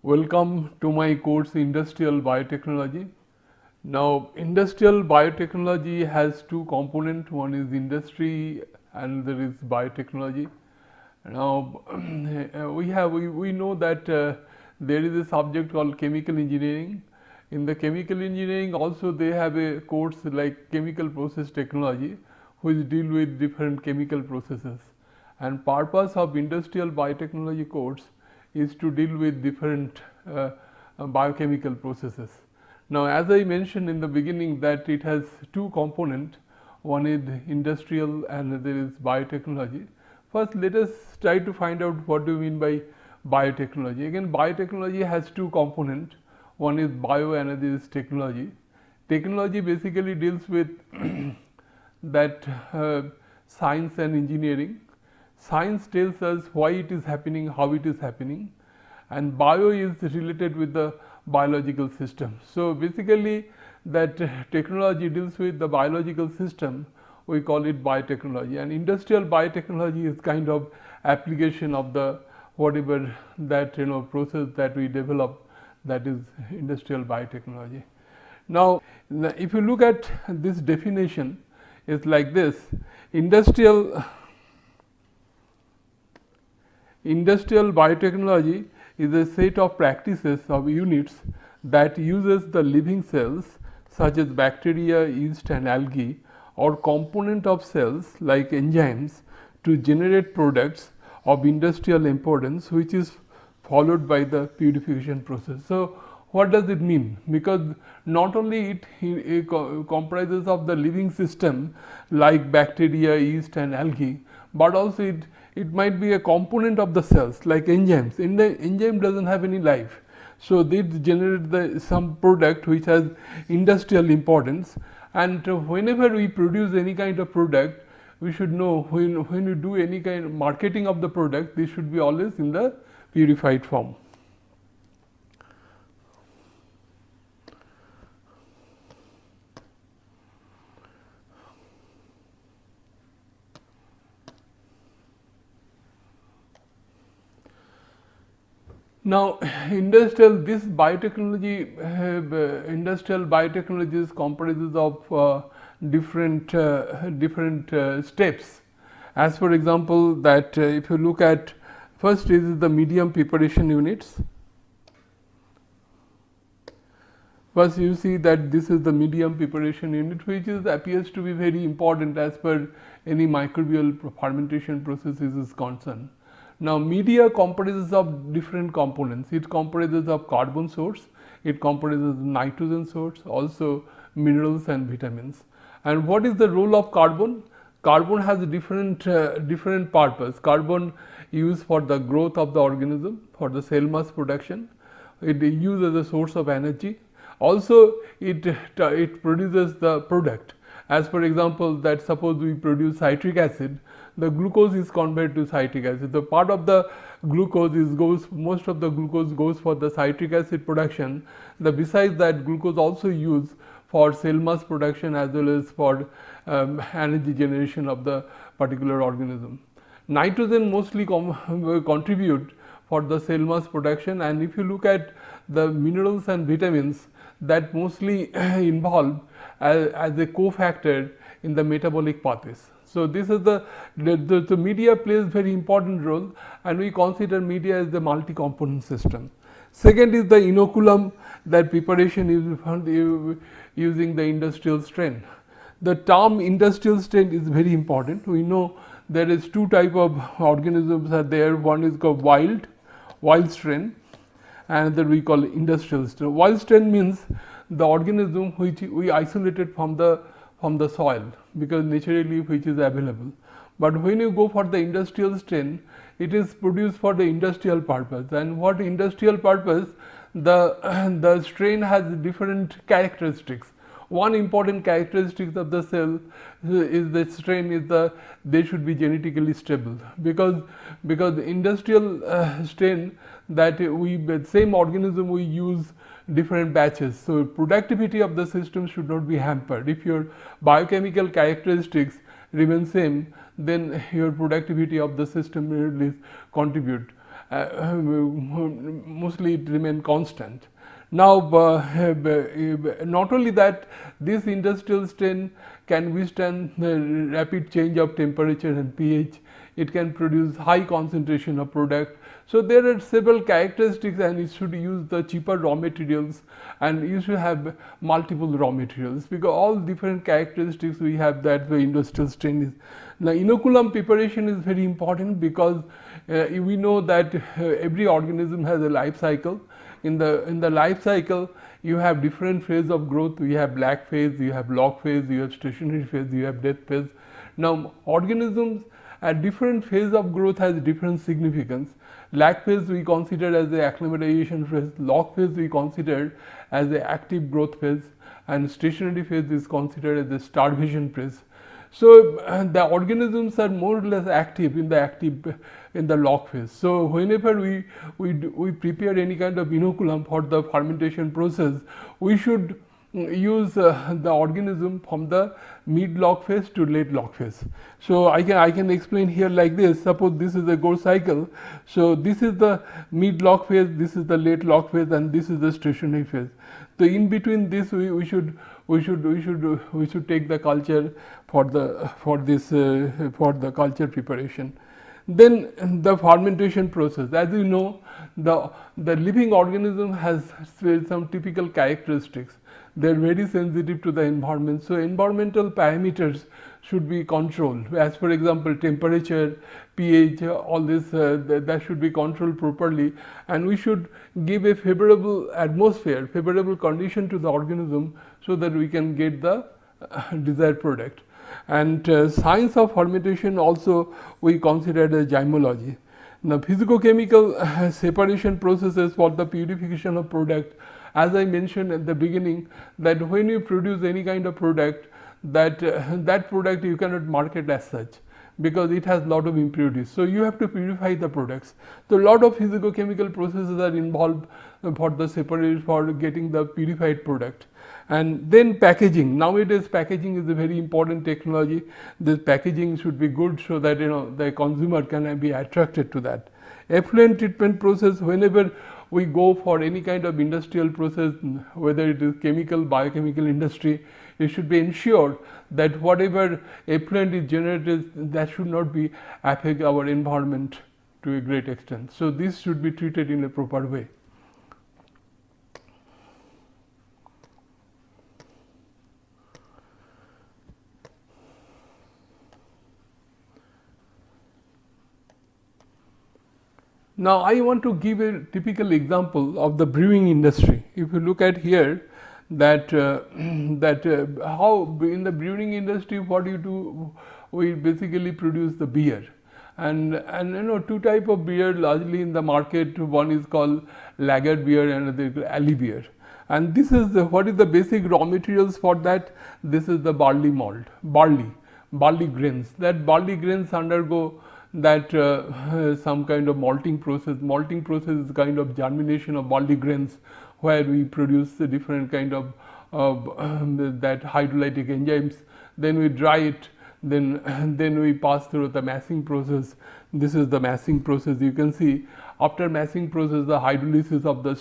Welcome to my course Industrial Biotechnology. Now, Industrial Biotechnology has two components, one is industry and there is biotechnology. Now, we know that there is a subject called chemical engineering. In the chemical engineering also they have a course like chemical process technology, which deal with different chemical processes. And purpose of industrial biotechnology course is to deal with different biochemical processes. Now, as I mentioned in the beginning that it has two components, one is industrial and there is biotechnology. First, let us try to find out what do we mean by biotechnology. Again, biotechnology has two components, one is bio and another is technology. Technology basically deals with that science and engineering. Science tells us why it is happening, how it is happening, and bio is related with the biological system. So, basically that technology deals with the biological system, we call it biotechnology, and industrial biotechnology is kind of application of the whatever that process that we develop, that is industrial biotechnology. Now, if you look at this definition, it's like this: industrial biotechnology is a set of practices of units that uses the living cells such as bacteria, yeast and algae, or component of cells like enzymes to generate products of industrial importance, which is followed by the purification process. So, what does it mean? Because not only it comprises of the living system like bacteria, yeast and algae, but also it might be a component of the cells like enzymes. Enzyme does not have any life. So, they generate some product which has industrial importance, and whenever we produce any kind of product, we should know when you do any kind of marketing of the product, this should be always in the purified form. Now, industrial biotechnology comprises of different steps. As for example, that if you look at first is the medium preparation units. First, you see that this is the medium preparation unit, which appears to be very important as per any microbial fermentation processes is concerned. Now, media comprises of different components. It comprises of carbon source, it comprises nitrogen source, also minerals and vitamins. And what is the role of carbon? Carbon has a different purpose. Carbon used for the growth of the organism, for the cell mass production. It is used as a source of energy. Also, it produces the product. As for example, that suppose we produce citric acid, the glucose is converted to citric acid. The part of the glucose most of the glucose goes for the citric acid production. Besides that, glucose also used for cell mass production as well as for energy generation of the particular organism. Nitrogen mostly contribute for the cell mass production, and if you look at the minerals and vitamins, that mostly involved as a cofactor in the metabolic pathways. So, this is the media plays very important role, and we consider media as the multi-component system. Second is the inoculum, that preparation is using the industrial strain. The term industrial strain is very important. We know there is two type of organisms are there. One is called wild strain, and another we call industrial strain. Wild strain means the organism which we isolated from the soil, because naturally which is available. But when you go for the industrial strain, it is produced for the industrial purpose. And what industrial purpose? The strain has different characteristics. One important characteristic of the cell is the strain is they should be genetically stable, because the industrial strain that same organism we use different batches. So, productivity of the system should not be hampered. If your biochemical characteristics remain same, then your productivity of the system will contribute. mostly it remain constant. Now, not only that, this industrial strain can withstand the rapid change of temperature and pH. It can produce high concentration of product. So there are several characteristics, and it should use the cheaper raw materials, and you should have multiple raw materials, because all different characteristics we have that the industrial strain is. Now, inoculum preparation is very important, because we know that every organism has a life cycle. In the life cycle, you have different phase of growth. You have lag phase, you have log phase, you have stationary phase, you have death phase. Now, organisms at different phase of growth has different significance. Lag phase we consider as the acclimatization phase, log phase we consider as the active growth phase, and stationary phase is considered as the starvation phase. So the organisms are more or less active in the log phase. So whenever we prepare any kind of inoculum for the fermentation process, we should use the organism from the mid log phase to late log phase. So I can explain here like this. Suppose this is a growth cycle. So this is the mid log phase, this is the late log phase, and this is the stationary phase. So in between this, we should take the culture for the culture preparation. Then the fermentation process. As you know, the living organism has some typical characteristics. They are very sensitive to the environment. So environmental parameters should be controlled. As for example, temperature, pH, all this that should be controlled properly, and we should give a favorable atmosphere, favorable condition to the organism, so that we can get the desired product. And science of fermentation also we consider as gymology. Now, physicochemical separation processes for the purification of product. As I mentioned at the beginning, that when you produce any kind of product, that product you cannot market as such, because it has lot of impurities. So you have to purify the products. So a lot of physicochemical processes are involved for the separation, for getting the purified product. And then packaging. Nowadays, packaging is a very important technology. This packaging should be good, so that the consumer can be attracted to that. Effluent treatment process. Whenever we go for any kind of industrial process, whether it is chemical, biochemical industry, it should be ensured that whatever effluent is generated, that should not be affect our environment to a great extent. So this should be treated in a proper way. Now, I want to give a typical example of the brewing industry. If you look at here, that how in the brewing industry, what do you do? We basically produce the beer, and two type of beer largely in the market. One is called lager beer, and another is alley beer. And this is what is the basic raw materials for that? This is the barley malt, barley grains. That barley grains undergo that some kind of malting process. Malting process is kind of germination of barley grains, where we produce the different kind of that hydrolytic enzymes. Then we dry it. Then we pass through the massing process. This is the massing process. You can see after massing process, the hydrolysis of the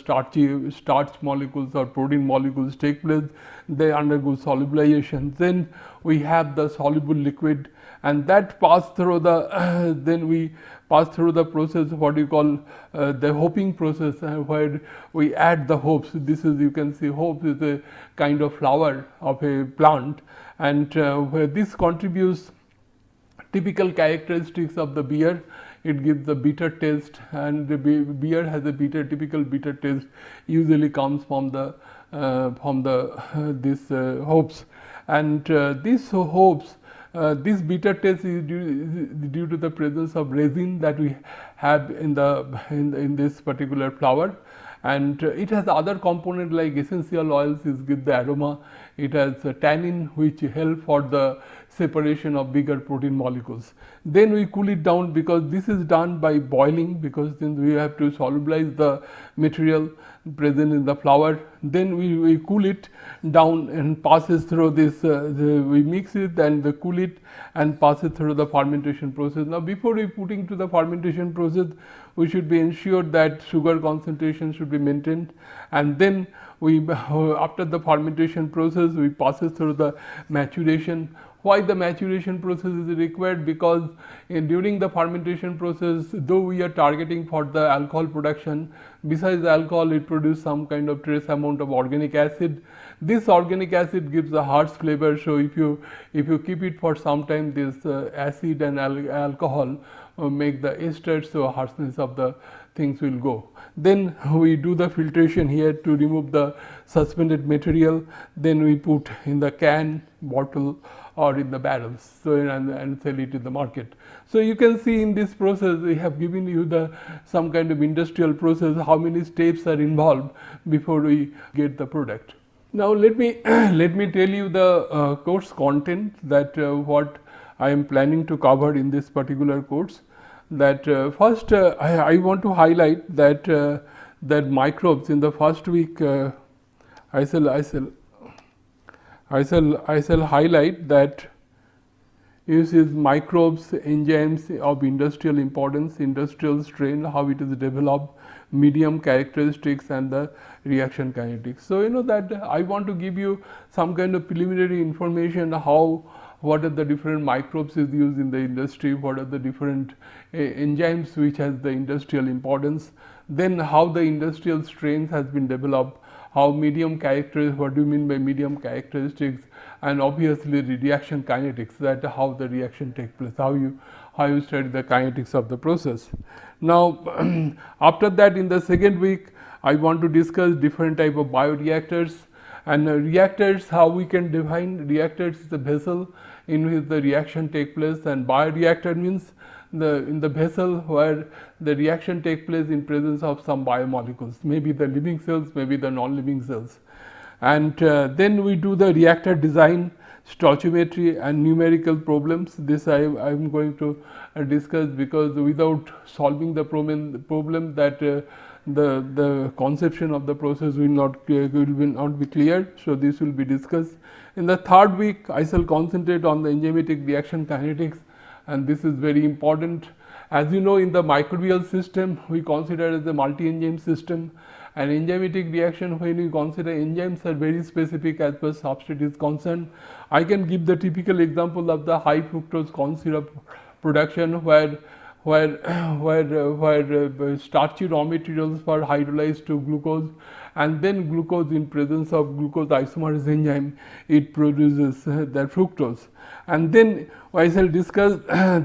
starch molecules or protein molecules take place. They undergo solubilization. Then we have the soluble liquid, and that pass through the then we pass through the process what you call the hopping process, where we add the hops. This is, you can see, hops is a kind of flower of a plant, and where this contributes typical characteristics of the beer. It gives the bitter taste, and the beer has a typical bitter taste. Usually comes from the hops, and these hops. This bitter taste is due to the presence of resin that we have in this particular flower, and it has other components like essential oils is give the aroma. It has tannin which help for the separation of bigger protein molecules. Then we cool it down, because this is done by boiling, because then we have to solubilize the material present in the flour. Then we cool it down and passes through this, we mix it and cool it and pass it through the fermentation process. Now, before we putting to the fermentation process, we should be ensured that sugar concentration should be maintained, and then we after the fermentation process we passes through the maturation. Why the maturation process is required? Because during the fermentation process, though we are targeting for the alcohol production, besides alcohol it produces some kind of trace amount of organic acid. This organic acid gives a harsh flavor, so if you keep it for some time, this acid and alcohol make the esters, so harshness of the things will go. Then we do the filtration here to remove the suspended material. Then we put in the can, bottle, or in the barrels, so and sell it in the market. So you can see in this process we have given you the some kind of industrial process, how many steps are involved before we get the product. Now let me tell you the course content, that what I am planning to cover in this particular course. That first I want to highlight that that microbes in the first week I shall highlight that uses microbes, enzymes of industrial importance, industrial strain, how it is developed, medium characteristics, and the reaction kinetics. So you know that I want to give you some kind of preliminary information, what are the different microbes is used in the industry, what are the different enzymes which has the industrial importance, then how the industrial strains has been developed, how medium characteristics, what do you mean by medium characteristics, and obviously the reaction kinetics, that how the reaction takes place, how you study the kinetics of the process. Now after that, in the second week I want to discuss different type of bioreactors, and reactors, how we can define reactors is the vessel in which the reaction take place, and bioreactor means in the vessel where the reaction take place in presence of some biomolecules, maybe the living cells, maybe the non-living cells. And then we do the reactor design, stoichiometry, and numerical problems. This I am going to discuss, because without solving the problem that the conception of the process will not be clear. So this will be discussed. In the third week I shall concentrate on the enzymatic reaction kinetics, and this is very important. As you know, in the microbial system we consider as a multi-enzyme system, and enzymatic reaction, when we consider enzymes, are very specific as far as substrate is concerned. I can give the typical example of the high fructose corn syrup production, where starchy raw materials were hydrolyzed to glucose, and then glucose, in presence of glucose isomerase enzyme, it produces that fructose. And then I shall discuss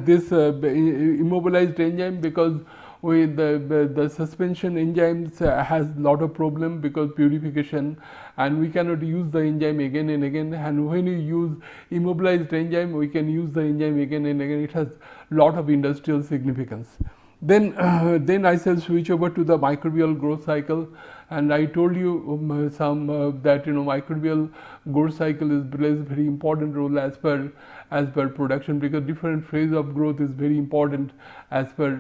this immobilized enzyme, because with the suspension enzymes has lot of problem because purification, and we cannot use the enzyme again and again, and when we use immobilized enzyme we can use the enzyme again and again. It has lot of industrial significance. Then I shall switch over to the microbial growth cycle, and I told you that microbial growth cycle plays very important role as per production, because different phase of growth is very important as per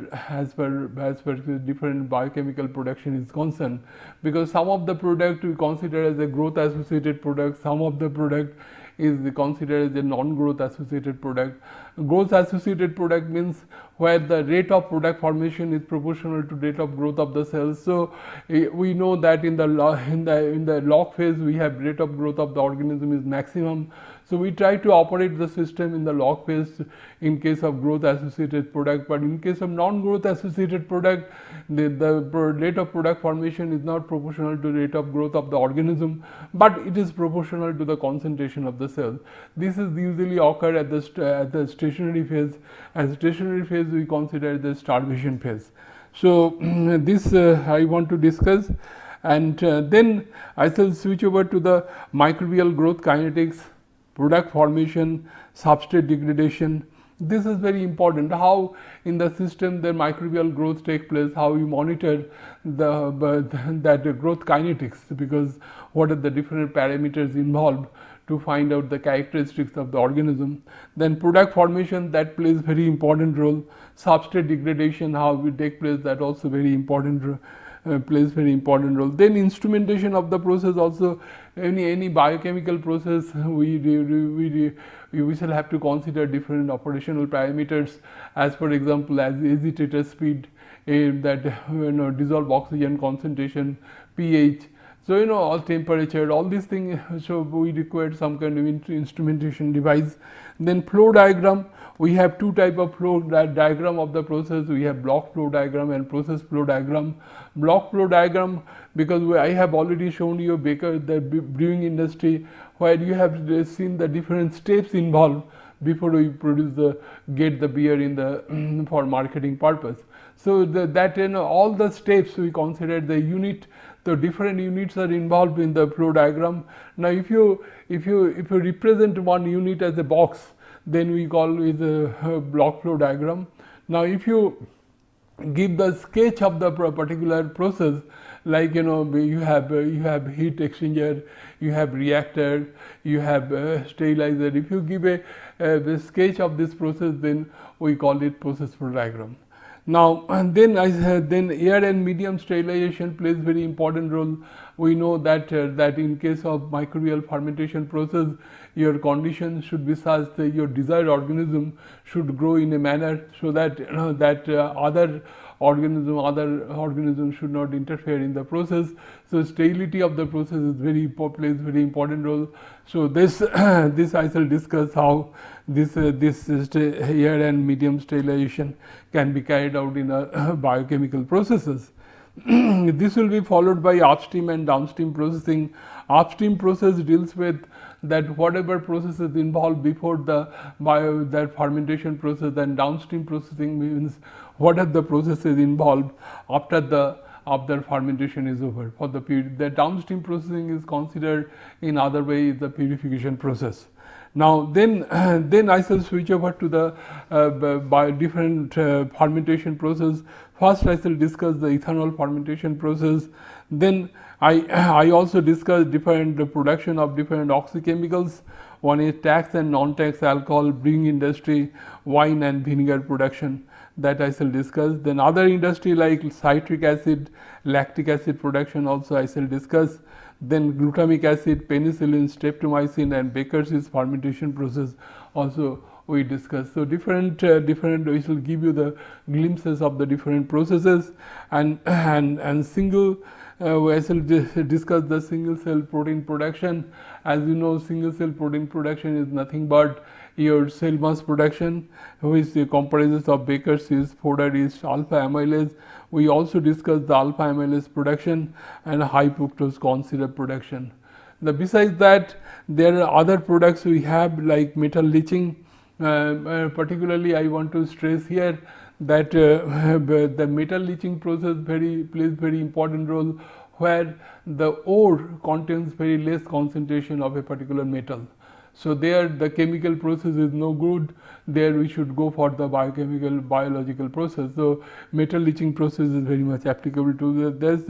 different biochemical production is concerned, because some of the product we consider as a growth associated product, some of the product is considered as a non-growth associated product. Growth associated product means where the rate of product formation is proportional to rate of growth of the cells. So we know that in the log phase we have rate of growth of the organism is maximum. So we try to operate the system in the log phase in case of growth associated product, but in case of non-growth associated product, the rate of product formation is not proportional to rate of growth of the organism, but it is proportional to the concentration of the cell. This is usually occur at the stationary phase. As stationary phase we consider the starvation phase. So this I want to discuss, and then I shall switch over to the microbial growth kinetics, product formation, substrate degradation. This is very important, how in the system the microbial growth take place, how you monitor that growth kinetics, because what are the different parameters involved to find out the characteristics of the organism. Then product formation, that plays very important role. Substrate degradation, how it take place, that also very important plays very important role. Then instrumentation of the process also, any biochemical process, we shall have to consider different operational parameters, as for example as agitator speed, that dissolved oxygen concentration, pH. So all temperature, all these things, so we require some kind of instrumentation device. Then flow diagram, we have two type of flow diagram of the process. We have block flow diagram and process flow diagram. Block flow diagram, because I have already shown you the brewing industry, where you have seen the different steps involved before we get the beer in the for marketing purpose. So all the steps we consider the unit. So different units are involved in the flow diagram. Now if you represent one unit as a box, then we call it a block flow diagram. Now if you give the sketch of the particular process, like you have heat exchanger, you have reactor, you have sterilizer. If you give a sketch of this process, then we call it process flow diagram. Now then air and medium sterilization plays very important role. We know that in case of microbial fermentation process, your conditions should be such that your desired organism should grow in a manner so that other organisms should not interfere in the process. So sterility of the process is plays very important role. So this I shall discuss how this air and medium sterilization can be carried out in biochemical processes. This will be followed by upstream and downstream processing. Upstream process deals with that whatever process is involved before that fermentation process, and downstream processing means what are the processes involved after fermentation is over. For the period, the downstream processing is considered in other way the purification process. Now then I shall switch over to the different fermentation process. First I shall discuss the ethanol fermentation process. Then I also discuss the production of different oxychemicals. One is tax and non-tax alcohol, brewing industry, wine and vinegar production, that I shall discuss. Then other industry like citric acid, lactic acid production also I shall discuss. Then glutamic acid, penicillin, streptomycin and Baker's fermentation process also we discuss. So different we shall give you the glimpses of the different processes, and single I shall discuss the single cell protein production. As you know, single cell protein production is nothing but your cell mass production, which comprises of Baker's yeast, fodder yeast, alpha amylase. We also discussed the alpha amylase production and high fructose corn syrup production. Besides that, there are other products we have like metal leaching. Particularly I want to stress here that the metal leaching process plays very important role, where the ore contains very less concentration of a particular metal. So there the chemical process is no good. There we should go for the biological process. So metal leaching process is very much applicable to this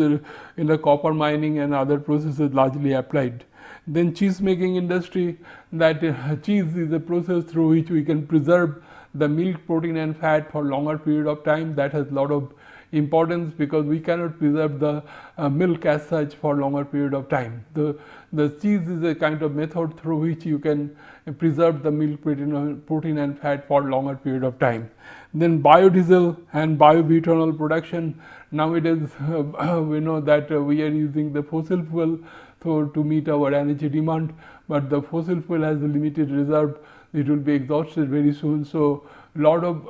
in the copper mining and other processes largely applied. Then cheese making industry, that cheese is a process through which we can preserve the milk, protein and fat for longer period of time. That has lot of importance because we cannot preserve the milk as such for longer period of time. The cheese is a kind of method through which you can preserve the milk, protein and fat for longer period of time. Then biodiesel and biobutanol production. Nowadays we know that we are using the fossil fuel to meet our energy demand, but the fossil fuel has a limited reserve. It will be exhausted very soon. So lot of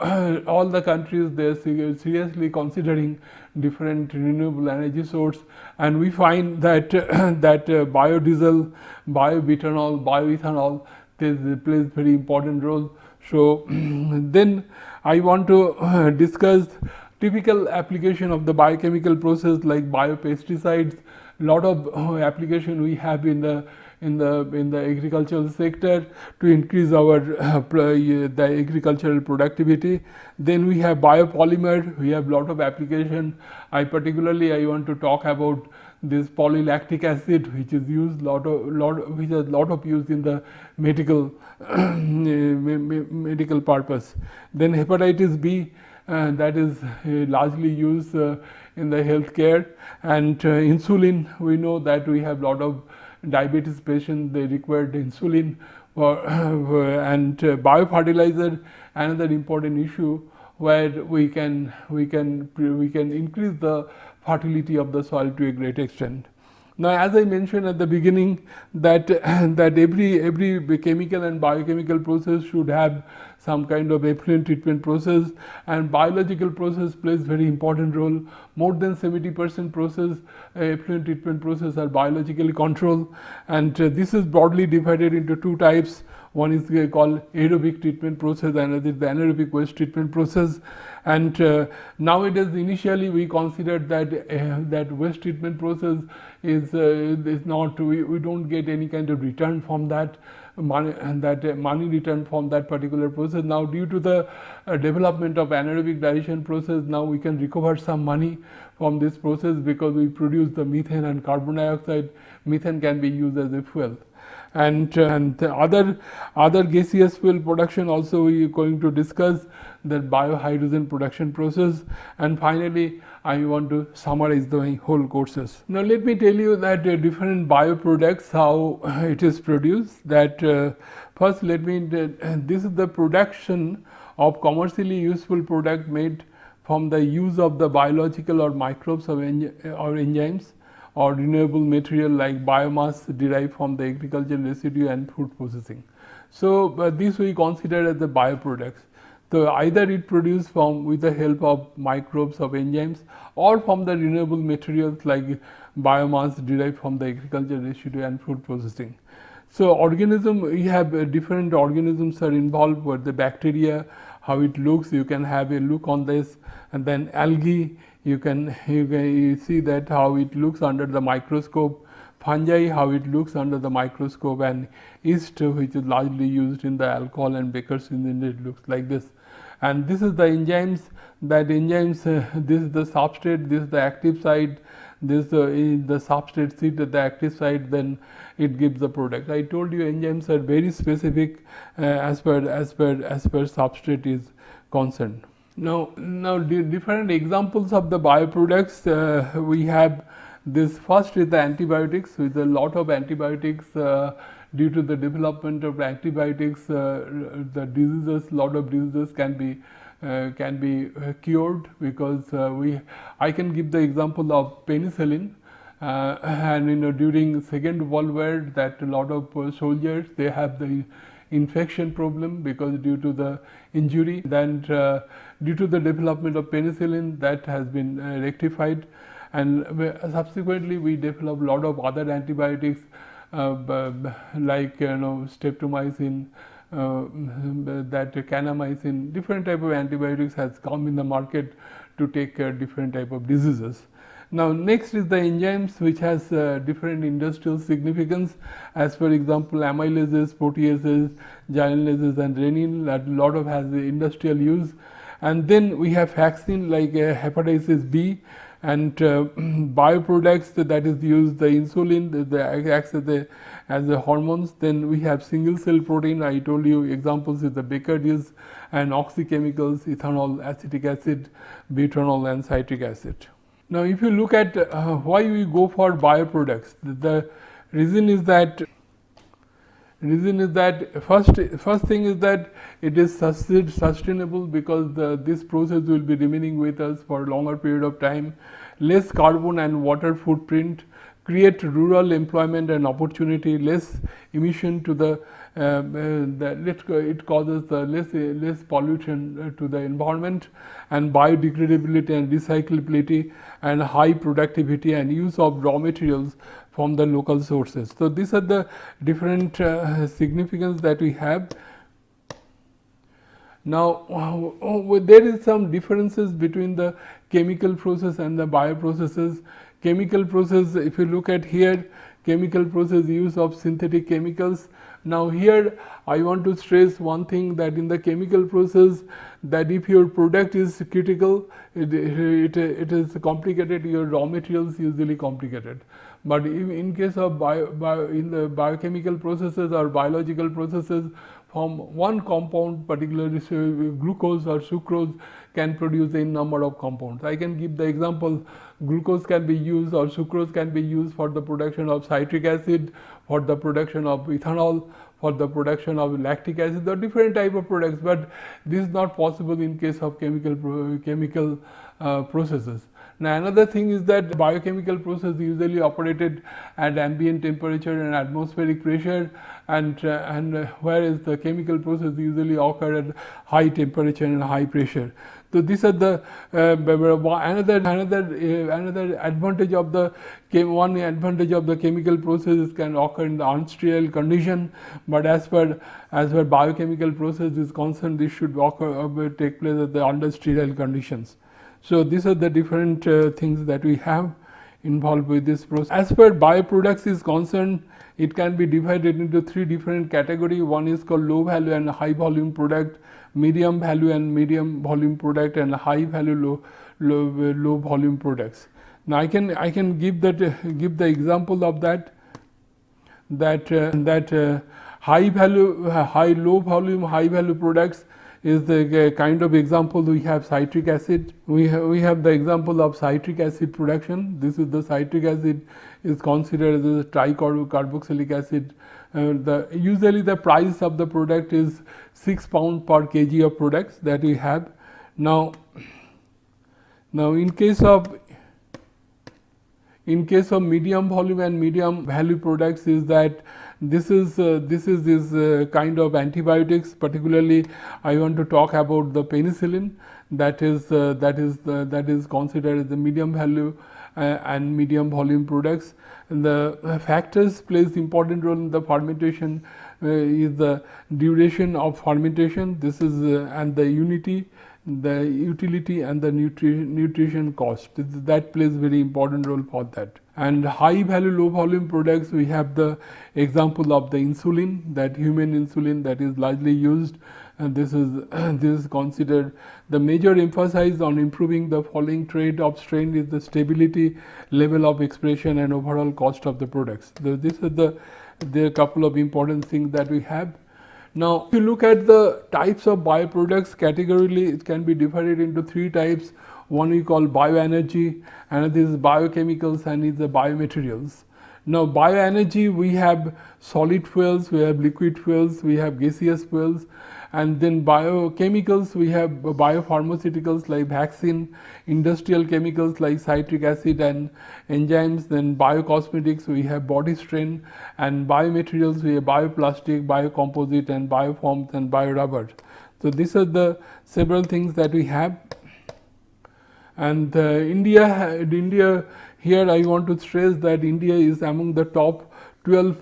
all the countries, they are seriously considering different renewable energy source, and we find that biodiesel, biobutanol, bioethanol plays very important role. So then I want to discuss typical application of the biochemical process like biopesticides. Lot of application we have in the agricultural sector to increase our the agricultural productivity. Then we have biopolymer. We have lot of application. I want to talk about this polylactic acid, which is used which has lot of use in the medical medical purpose. Then hepatitis B, that is largely used in the healthcare, and insulin, we know that we have lot of diabetes patients, they require insulin for and biofertilizer, another important issue where we can increase the fertility of the soil to a great extent. Now, as I mentioned at the beginning, that that every chemical and biochemical process should have some kind of effluent treatment process, and biological process plays very important role. More than 70% process, effluent treatment process are biologically controlled, and this is broadly divided into two types. One is called aerobic treatment process, another is the anaerobic waste treatment process. And nowadays, initially we considered that that waste treatment process is not, we don't get any kind of return from that money, and that money return from that particular process. Now, due to the development of anaerobic digestion process, now we can recover some money from this process, because we produce the methane and carbon dioxide. Methane can be used as a fuel. And the other gaseous fuel production also we are going to discuss, the biohydrogen production process. And finally, I want to summarize the whole courses. Now, let me tell you that different bioproducts, how it is produced. That first, let me this is the production of commercially useful product made from the use of the biological or microbes or enzymes, or renewable material like biomass derived from the agricultural residue and food processing. So, this we consider as the bioproducts. So, either it produced from with the help of microbes of enzymes, or from the renewable materials like biomass derived from the agricultural residue and food processing. So, organism, we have different organisms are involved, where the bacteria, how it looks, you can have a look on this, and then algae, you can see that how it looks under the microscope, fungi, how it looks under the microscope, and yeast, which is largely used in the alcohol and baker's syndrome, it looks like this. And this is the enzymes, that enzymes, this is the substrate, this is the active site, this is the substrate sit at the active site, then it gives the product. I told you enzymes are very specific as per substrate is concerned. Now the different examples of the bioproducts, we have this. First is the antibiotics. With a lot of antibiotics, due to the development of antibiotics, the diseases, lot of diseases can be cured, because I can give the example of penicillin, and during Second World War, that a lot of soldiers, they have the infection problem because due to the injury. Then due to the development of penicillin, that has been rectified, and subsequently we developed a lot of other antibiotics like streptomycin, that kanamycin, different type of antibiotics has come in the market to take care of different type of diseases. Now, next is the enzymes, which has different industrial significance, as for example amylases, proteases, gynases and renin, that a lot of has the industrial use. And then we have vaccine like hepatitis B, and bioproducts, that is used the insulin, the acts as the hormones. Then we have single cell protein, I told you examples is the Baker's and oxychemicals, ethanol, acetic acid, butanol and citric acid. Now, if you look at why we go for bioproducts, the reason is that first thing is that it is sustainable, because this process will be remaining with us for a longer period of time, less carbon and water footprint, create rural employment and opportunity, less emission to it causes the less pollution to the environment, and biodegradability and recyclability, and high productivity and use of raw materials from the local sources. So, these are the different significance that we have. Now, there is some differences between the chemical process and the bioprocesses. Chemical process, if you look at here, chemical process use of synthetic chemicals. Now here I want to stress one thing, that in the chemical process, that if your product is critical, it is complicated, your raw materials usually complicated. But in case of in the biochemical processes or biological processes, from one compound, particularly glucose or sucrose, can produce a number of compounds. I can give the example, glucose can be used or sucrose can be used for the production of citric acid, for the production of ethanol, for the production of lactic acid, or different type of products, but this is not possible in case of chemical processes. Now another thing is that biochemical process usually operated at ambient temperature and atmospheric pressure, and whereas the chemical process usually occur at high temperature and high pressure. So these are the another advantage of the chemical processes can occur in the unsterile condition, but as per biochemical process is concerned, this should take place at the under sterile conditions. So these are the different things that we have involved with this process. As per bioproducts is concerned, it can be divided into three different categories. One is called low value and high volume product, medium value and medium volume product, and high value low volume products. Now I can give the example of that low volume high value products is the kind of example. We have citric acid. We have the example of citric acid production. This is the citric acid is considered as a tricarboxylic acid. Usually the price of the product is £6 per kg of products that we have. Now in case of medium volume and medium value products is that this is kind of antibiotics. Particularly, I want to talk about the penicillin, that is considered as the medium value and medium volume products. And the factors plays important role in the fermentation is the duration of fermentation. This is and the utility and the nutrition cost. That plays very important role for that. And high value low volume products, we have the example of the insulin, that human insulin that is largely used, and this is considered the major emphasis on improving the following trait of strain is the stability, level of expression, and overall cost of the products. So these are the couple of important things that we have. Now, if you look at the types of bioproducts categorically, it can be divided into three types. One we call bioenergy, another is biochemicals, and is the biomaterials. Now, bioenergy, we have solid fuels, we have liquid fuels, we have gaseous fuels, and then biochemicals, we have biopharmaceuticals like vaccine, industrial chemicals like citric acid and enzymes, then biocosmetics, we have body strain, and biomaterials, we have bioplastic, biocomposite, and biofoams and biorubber. So these are the several things that we have. And India, here I want to stress that India is among the top 12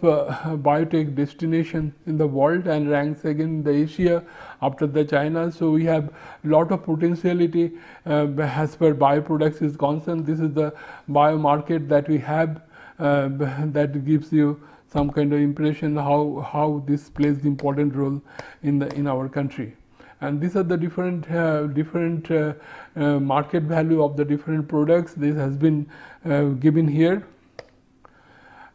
biotech destination in the world and ranks again in the Asia after the China. So we have lot of potentiality as per bioproducts is concerned. This is the biomarket that we have that gives you some kind of impression how this plays the important role in our country. And these are the different market value of the different products. This has been given here,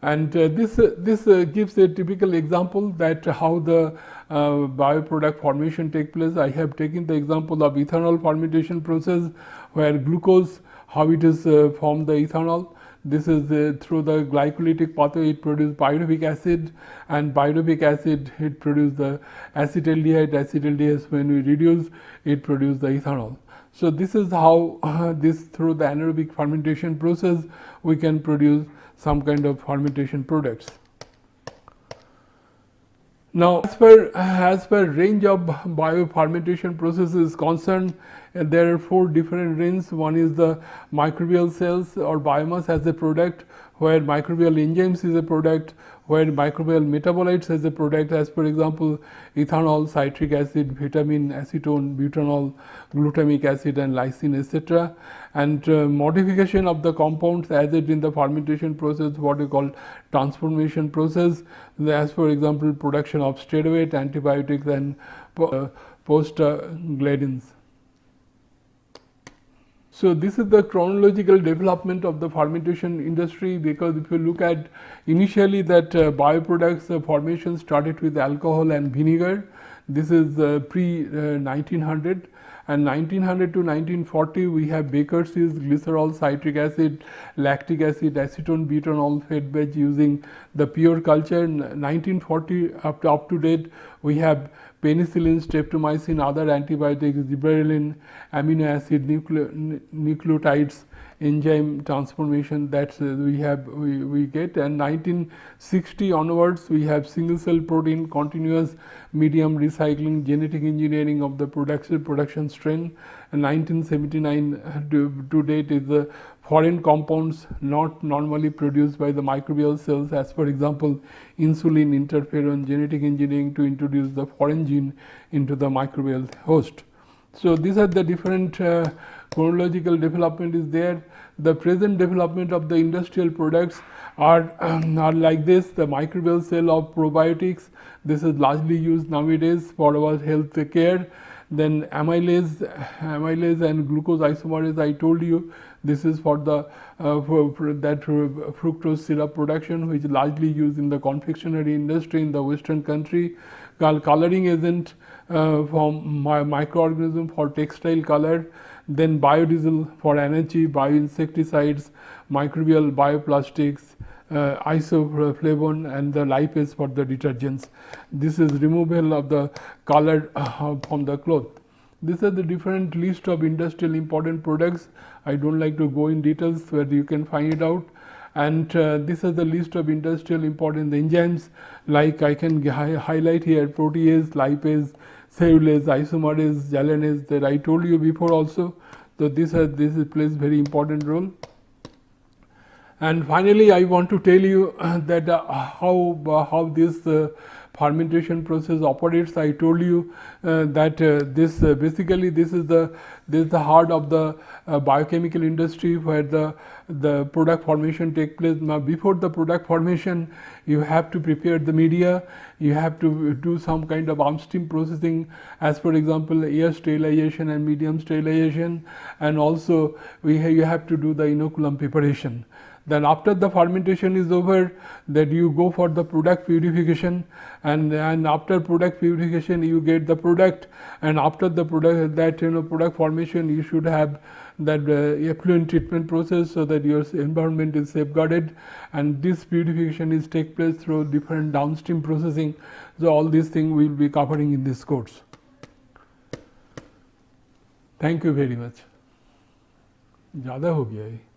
and this gives a typical example that how the bioproduct formation take place. I have taken the example of ethanol fermentation process, where glucose, how it is formed the ethanol. This is through the glycolytic pathway it produces pyruvic acid, and pyruvic acid it produces the acetaldehyde. Acetaldehyde, when we reduce, it produces the ethanol. So this is how through the anaerobic fermentation process we can produce some kind of fermentation products. Now, as per range of biofermentation processes concerned, there are 4 different ranges. One is the microbial cells or biomass as a product, where microbial enzymes is a product, where microbial metabolites as a product, as for example ethanol, citric acid, vitamin, acetone, butanol, glutamic acid and lysine, etc. And modification of the compounds added in the fermentation process, what we call transformation process, as for example production of steroid, antibiotics and prostaglandins. So this is the chronological development of the fermentation industry, because if you look at initially that bioproducts formation started with alcohol and vinegar. This is pre 1900, and 1900 to 1940 we have Baker's yeast, glycerol, citric acid, lactic acid, acetone, butanol fed batch using the pure culture. 1940 up to date we have penicillin, streptomycin, other antibiotics, gibberellin, amino acid, nucleotides, enzyme transformation that we get. And 1960 onwards we have single cell protein, continuous medium recycling, genetic engineering of the production strain. And 1979 to date is the foreign compounds not normally produced by the microbial cells, as for example insulin, interferon, genetic engineering to introduce the foreign gene into the microbial host. So these are the different chronological development is there. The present development of the industrial products are like this. The microbial cell of probiotics, this is largely used nowadays for our health care. Then amylase and glucose isomerase, I told you, this is for the fructose syrup production, which is largely used in the confectionery industry in the western country. Coloring agent from microorganism for textile color. Then biodiesel for energy, bioinsecticides, microbial bioplastics, isoflavone and the lipase for the detergents. This is removal of the color from the cloth. These are the different list of industrial important products. I don't like to go in details, where you can find it out. And this is the list of industrial important enzymes, like I can highlight here protease, lipase, cellulase, isomerase, glucanase, that I told you before also. So this plays very important role. And finally, I want to tell you that how this fermentation process operates. I told you that this basically this is the heart of the biochemical industry, where the product formation take place. Now before the product formation, you have to prepare the media, you have to do some kind of upstream processing, as for example air sterilization and medium sterilization, and also you have to do the inoculum preparation. Then after the fermentation is over, that you go for the product purification, and after product purification you get the product, and after the product product formation you should have that effluent treatment process, so that your environment is safeguarded, and this purification is take place through different downstream processing. So all these things we will be covering in this course. Thank you very much. ज़्यादा हो गया है.